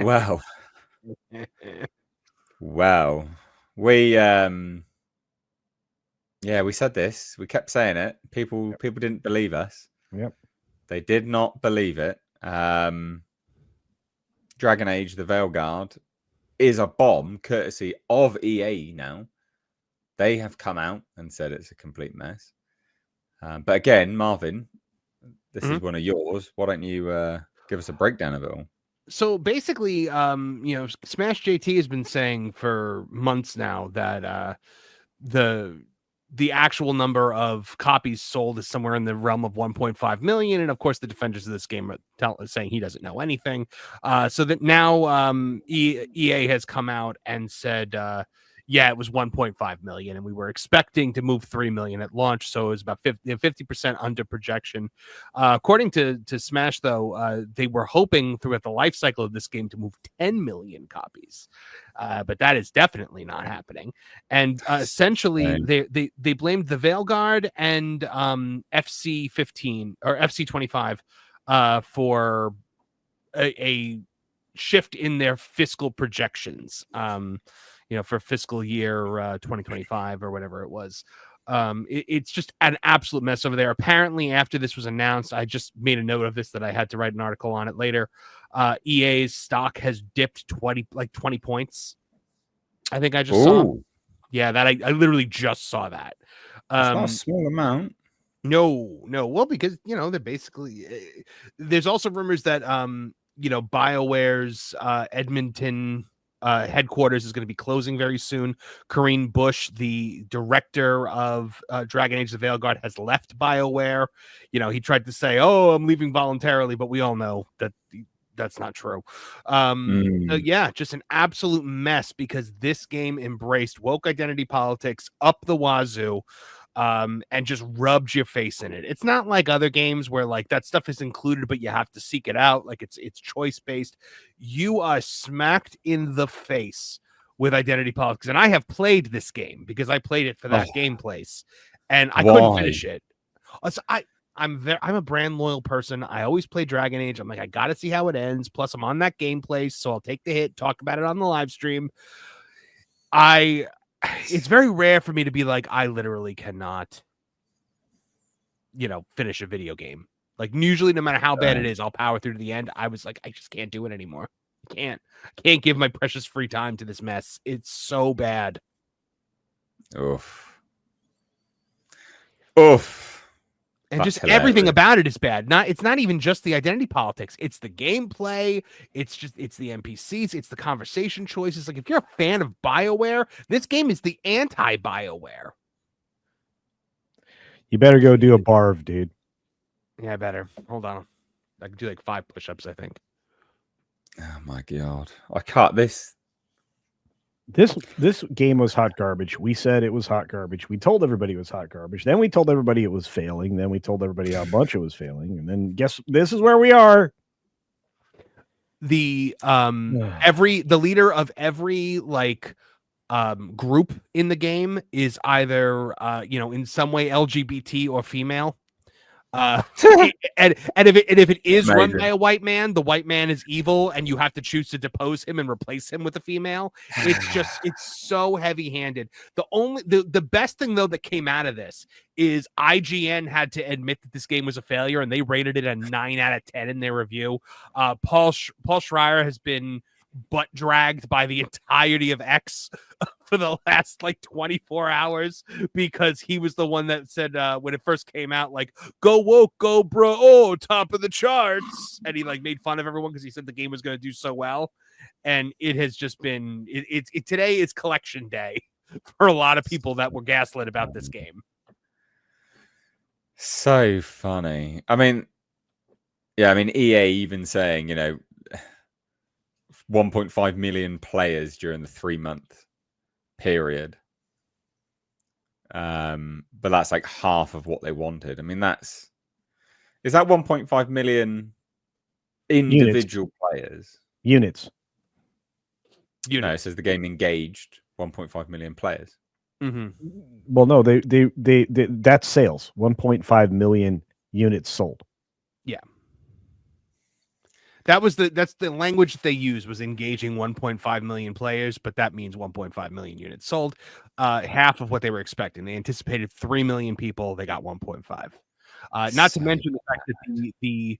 Well, well, we yeah, we said this. We kept saying it. People didn't believe us. Yep. They did not believe it. Dragon Age: The Veilguard is a bomb, courtesy of EA. Now they have come out and said it's a complete mess. But again, Marvin, this is one of yours. Why don't you give us a breakdown of it all? So basically, Smash JT has been saying for months now that the actual number of copies sold is somewhere in the realm of 1.5 million, and of course, the defenders of this game are saying he doesn't know anything. So that now EA has come out and said, yeah, it was 1.5 million, and we were expecting to move 3 million at launch, so it was about 50% under projection. According to Smash, though, they were hoping throughout the life cycle of this game to move 10 million copies, but that is definitely not happening. And essentially, they blamed the Veilguard and FC15 or FC25 for a shift in their fiscal projections. For fiscal year 2025 or whatever it was. It's just an absolute mess over there. Apparently, after this was announced, I just made a note of this that I had to write an article on it later. EA's stock has dipped 20 points. I think I just saw. Yeah, that I literally just saw that. It's not a small amount. No. Well, because they're basically. There's also rumors that BioWare's Edmonton headquarters is going to be closing very soon. Corinne Bush, the director of Dragon Age: The Veilguard, has left BioWare. He tried to say, "Oh, I'm leaving voluntarily," but we all know that that's not true. Yeah, just an absolute mess because this game embraced woke identity politics up the wazoo. And just rubbed your face in it. It's not like other games where like that stuff is included, but you have to seek it out. Like it's choice based. You are smacked in the face with identity politics. And I have played this game because I played it for that game place, and I couldn't finish it. So I'm a brand loyal person. I always play Dragon Age. I'm like, I got to see how it ends. Plus, I'm on that game place, so I'll take the hit, talk about it on the live stream. It's very rare for me to be like, I literally cannot, finish a video game. Like usually, no matter how bad it is, I'll power through to the end. I was like, I just can't do it anymore. I can't give my precious free time to this mess. It's so bad. Oof. And that's just hilarious. Everything about it is bad. It's not even just the identity politics. It's the gameplay. It's the NPCs. It's the conversation choices. Like if you're a fan of BioWare, this game is the anti-BioWare. You better go do a barf, dude. Yeah, I better. Hold on. I can do like 5 push-ups, I think. Oh my god. I can't This game was hot garbage. We said it was hot garbage. We told everybody it was hot garbage. Then we told everybody it was failing. Then we told everybody how much it was failing. And then guess this is where we are. The the leader of every group in the game is either in some way LGBT or female. And if it is run by a white man, the white man is evil, and you have to choose to depose him and replace him with a female. It's so heavy-handed. The best thing though that came out of this is IGN had to admit that this game was a failure, and they rated it a 9 out of 10 in their review. Paul Schreier has been butt dragged by the entirety of X for the last 24 hours because he was the one that said when it first came out, go woke, go bro, top of the charts, and he made fun of everyone because he said the game was going to do so well. And it has just been today is collection day for a lot of people that were gaslit about this game. So funny. I mean EA even saying 1.5 million players during the 3-month period. But that's half of what they wanted. I mean, is that 1.5 million individual players? Units. No, it says the game engaged 1.5 million players. Mm-hmm. Well, no, they that's sales. 1.5 million units sold. Yeah. That's the language that they used was engaging 1.5 million players, but that means 1.5 million units sold, half of what they were expecting. They anticipated 3 million people, they got 1.5. Not to mention the fact that the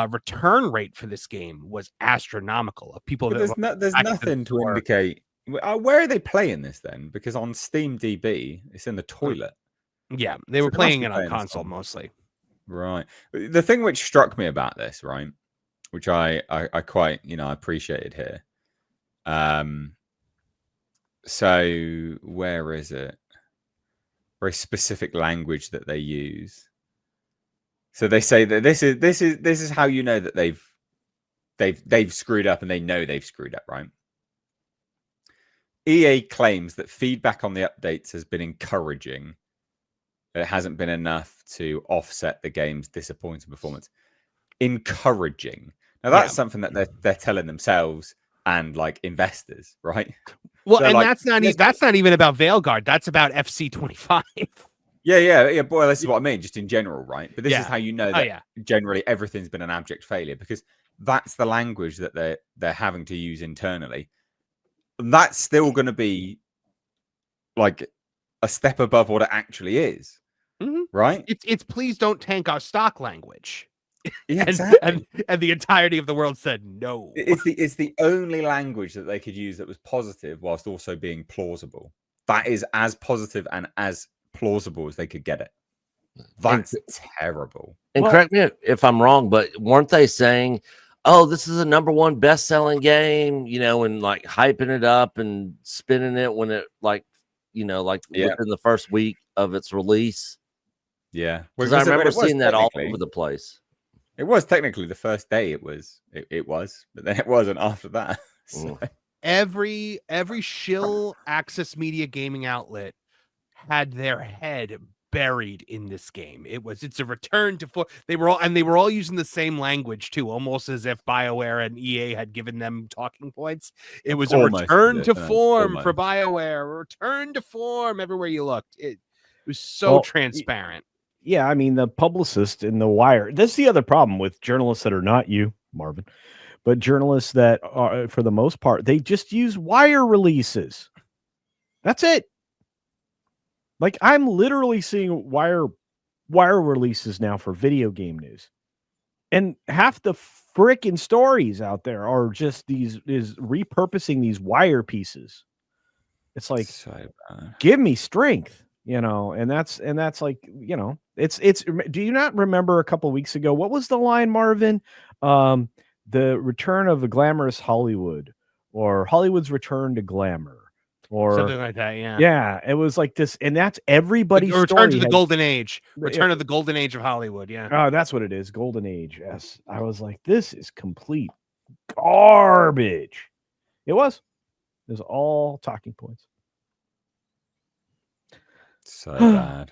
return rate for this game was astronomical. Of people But that there's nothing to indicate. Where are they playing this then? Because on Steam DB, it's in the toilet. Yeah, they were So they must playing be it on playing this console on- mostly. Right. The thing which struck me about this, right, which I quite, I appreciated here. So where is it? Very specific language that they use. So they say that this is how you know that they've screwed up, and they know they've screwed up, right? EA claims that feedback on the updates has been encouraging. It hasn't been enough to offset the game's disappointing performance. Encouraging. Now that's something that they're telling themselves and like investors, right? Well, They're and like, that's not even about Veilguard. That's about FC25. Yeah. Boy, this is what I mean, just in general, right? But this is Yeah. how you know that generally everything's been an abject failure, because that's the language that they're having to use internally. And that's still going to be like a step above what it actually is, right? It's please don't tank our stock language. Yeah, exactly. And the entirety of the world said no. It's the only language that they could use that was positive whilst also being plausible. That is as positive and as plausible as they could get it. That's terrible. And correct me if I'm wrong, but weren't they saying, oh, this is a #1 best-selling game, and like hyping it up and spinning it when it within the first week of its release? Yeah. Because I remember seeing that all over the place. It was technically the first day it was, but then it wasn't after that. So. Every shill access media gaming outlet had their head buried in this game. It's a return to form. They were all using the same language too, almost as if BioWare and EA had given them talking points. It was almost a return to form for BioWare, a return to form everywhere you looked. It was so transparent. Yeah, I mean, the publicist in The Wire. That's the other problem with journalists that are not you, Marvin, but journalists that are, for the most part, they just use Wire releases. That's it. Like, I'm literally seeing Wire releases now for video game news. And half the frickin' stories out there are just repurposing these Wire pieces. It's like, give me strength. And that's like, it's, do you not remember a couple of weeks ago, what was the line, Marvin? The return of the glamorous Hollywood, or Hollywood's return to glamour, or something like that. Yeah. Yeah. It was like this. And that's everybody's return to the golden age, return of the golden age of Hollywood. Yeah. Oh, that's what it is. Golden age. Yes. I was like, this is complete garbage. It was all talking points. So bad.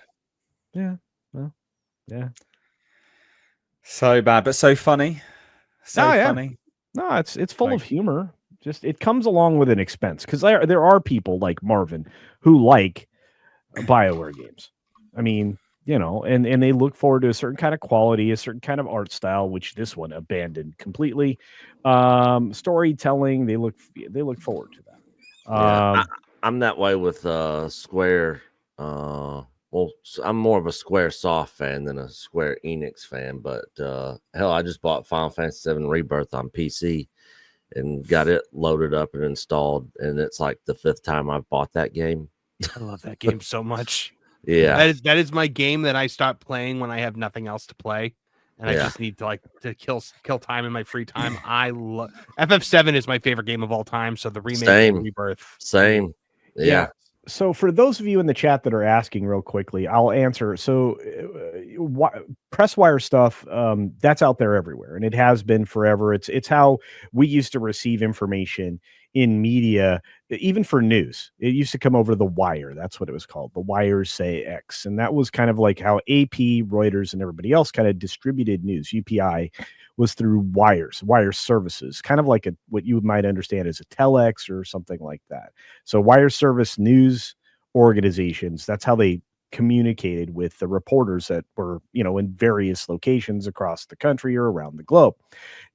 Yeah. Well, yeah. So bad, but so funny. Funny. No, it's full of humor. Just it comes along with an expense, because there are people like Marvin who like BioWare games. I mean, and they look forward to a certain kind of quality, a certain kind of art style, which this one abandoned completely. Storytelling, they look forward to that. I'm that way with Square. I'm more of a Square Soft fan than a Square Enix fan, but hell, I just bought Final Fantasy VII Rebirth on PC and got it loaded up and installed, and it's like the 5th time I've bought that game. I love that game so much. Yeah, that is my game that I stop playing when I have nothing else to play, and I just need to kill time in my free time. I love FF7 is my favorite game of all time. So the remake of Rebirth, same. Yeah. So for those of you in the chat that are asking real quickly, I'll answer. So press wire stuff, that's out there everywhere, and it has been forever. It's how we used to receive information in media, even for news. It used to come over the wire. That's what it was called. The wires say X. And that was kind of like how AP, Reuters, and everybody else kind of distributed news. UPI was through wire services, kind of like what you might understand as a telex or something like that. So wire service news organizations, that's how they communicated with the reporters that were, in various locations across the country or around the globe.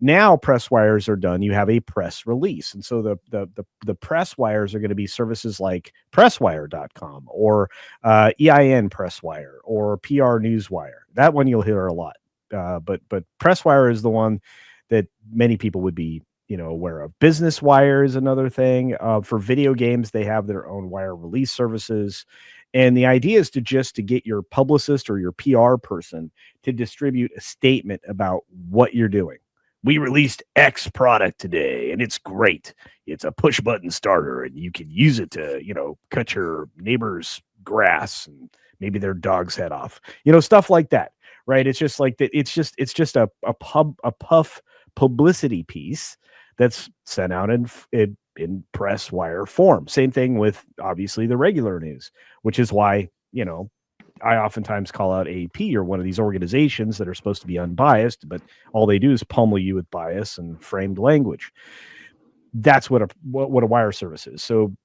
Now press wires are done. You have a press release. And so the press wires are going to be services like presswire.com or EIN Presswire or PR Newswire. That one you'll hear a lot. But Presswire is the one that many people would be, aware of. Business Wire is another thing. For video games, they have their own wire release services. And the idea is to get your publicist or your PR person to distribute a statement about what you're doing. We released X product today, and it's great. It's a push button starter, and you can use it to, cut your neighbor's grass and maybe their dog's head off. Stuff like that, right? It's just like that. It's just a puff publicity piece that's sent out in press wire form. Same thing with obviously the regular news, which is why, I oftentimes call out AP or one of these organizations that are supposed to be unbiased, but all they do is pummel you with bias and framed language. That's what a wire service is. So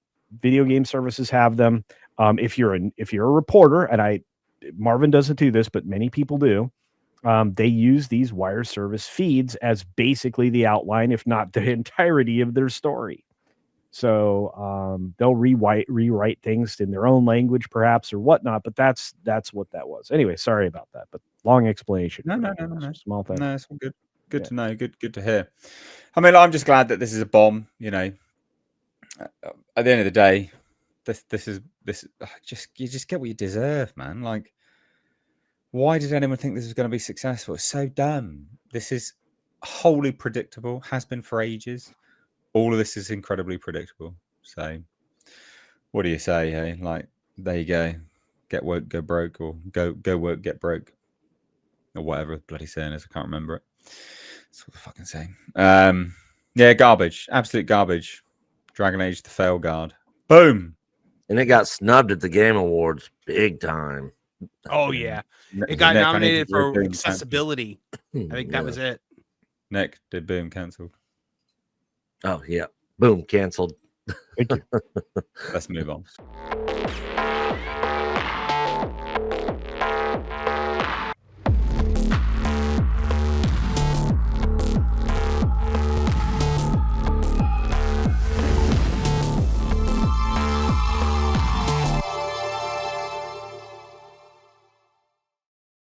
video game services have them. If you're a reporter, and Marvin doesn't do this, but many people do, they use these wire service feeds as basically the outline, if not the entirety of their story. So they'll rewrite things in their own language, perhaps, or whatnot. But that's what that was. Anyway, sorry about that, but long explanation. No. Small thing. No, it's all good. Good to know. Good to hear. I mean, I'm just glad that this is a bomb. At the end of the day, you just get what you deserve, man. Like, why did anyone think this was going to be successful? It's so dumb. This is wholly predictable. Has been for ages. All of this is incredibly predictable. So, what do you say? Hey, like, there you go. Get woke, go broke, or go work, get broke, or whatever the bloody saying is. I can't remember it. That's what the fucking saying. Yeah, garbage. Absolute garbage. Dragon Age: The Veilguard. Boom. And it got snubbed at the Game Awards big time. Oh yeah, it got nominated for accessibility. I think that was it. Nick, did Boom cancelled? Oh yeah, Boom canceled. Thank you. Let's move on.